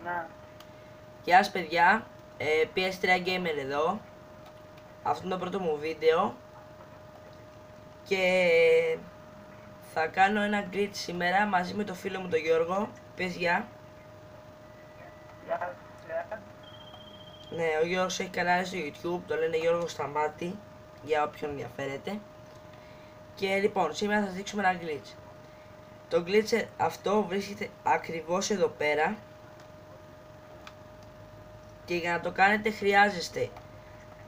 Ναι. Γεια σας παιδιά, PS3 Gamer εδώ. Αυτό είναι το πρώτο μου βίντεο και θα κάνω ένα glitch σήμερα μαζί με το φίλο μου τον Γιώργο. Πες γεια. Γεια. Ναι, ο Γιώργος έχει κανάλι στο YouTube, το λένε Γιώργο Σταμάτη, για όποιον ενδιαφέρεται. Και λοιπόν, σήμερα θα σας δείξουμε ένα glitch. Το glitch αυτό βρίσκεται ακριβώς εδώ πέρα και για να το κάνετε χρειάζεστε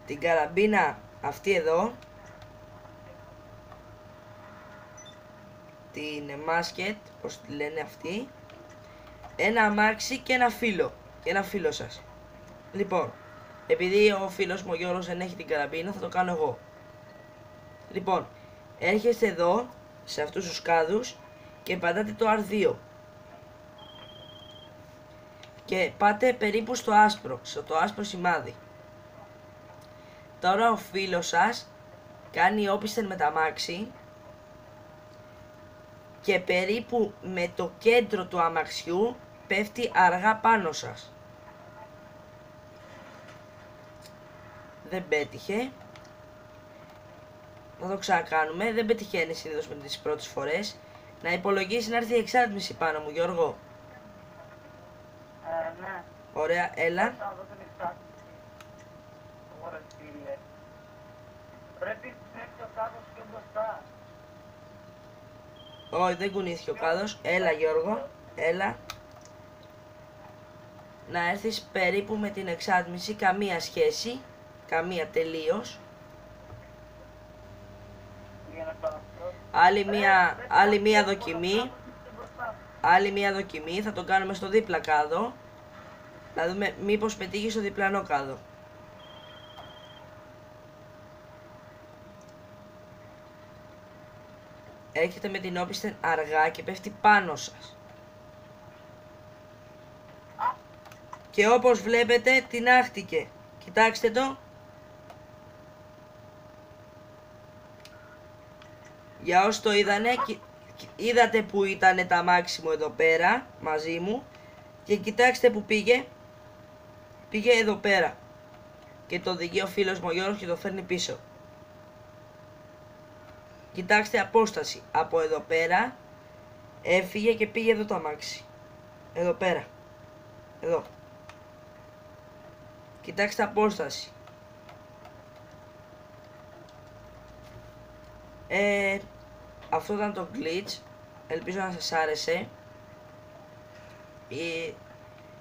την καραμπίνα αυτή εδώ, την μάσκετ, πως τη λένε αυτή, ένα αμάξι και ένα φίλο, και ένα φίλο σας. Λοιπόν, επειδή ο φίλος μου ο Γιώργος δεν έχει την καραμπίνα, θα το κάνω εγώ. Λοιπόν, έρχεστε εδώ, σε αυτούς τους κάδους και πατάτε το R2 και πάτε περίπου στο άσπρο, στο άσπρο σημάδι. Τώρα ο φίλος σας κάνει όπισθεν με τα αμάξι και περίπου με το κέντρο του αμαξιού πέφτει αργά πάνω σας. Δεν πέτυχε. Θα το ξανακάνουμε. Δεν πετυχαίνει συνήθως με τις πρώτες φορές. Να υπολογίσει να έρθει η εξάτμιση πάνω μου, Γιώργο. Ναι. Ωραία, έλα. Ωραία, φίλε. Πρέπει να έρθει ο κάδος πιο μπροστά. Όχι, δεν κουνήθηκε ο κάδος. Έλα, Γιώργο. Έλα. Να έρθεις περίπου με την εξάτμιση. Καμία σχέση. Καμία τελείως. Άλλη μία δοκιμή. Άλλη μία δοκιμή. Θα το κάνουμε στο δίπλα κάδο. Να δούμε μήπως πετύχει στο διπλανό κάδο. Έρχεται με την όπισθεν αργά και πέφτει πάνω σας. Και όπως βλέπετε τινάχτηκε. Κοιτάξτε το. Για όσοι το είδανε, είδατε που ήταν τα αμάξι μου εδώ πέρα μαζί μου. Και κοιτάξτε που πήγε. Πήγε εδώ πέρα. Και το οδηγεί ο φίλος μου ο Γιώργος και το φέρνει πίσω. Κοιτάξτε απόσταση. Από εδώ πέρα έφυγε και πήγε εδώ το αμάξι. Εδώ πέρα. Εδώ. Κοιτάξτε απόσταση. Αυτό ήταν το glitch. Ελπίζω να σας άρεσε.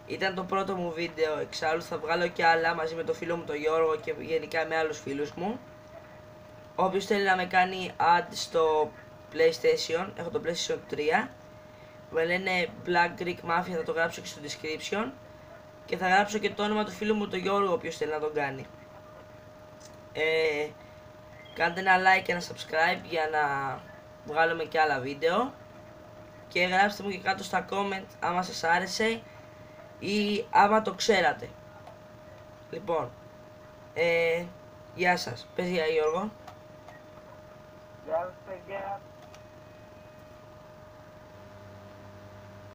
Ήταν το πρώτο μου βίντεο, εξάλλου θα βγάλω και άλλα μαζί με το φίλο μου τον Γιώργο και γενικά με άλλους φίλους μου. Όποιος θέλει να με κάνει add στο PlayStation, έχω το PlayStation 3. Με λένε Black Greek Mafia, θα το γράψω και στο description. Και θα γράψω και το όνομα του φίλου μου τον Γιώργο, όποιος θέλει να τον κάνει. Κάντε ένα like και ένα subscribe για να βγάλουμε και άλλα βίντεο. Και γράψτε μου και κάτω στα comment άμα σας άρεσε ή άμα το ξέρατε. Λοιπόν, γεια σας. Πες γεια Γιώργο. Γεια σας, παιδιά.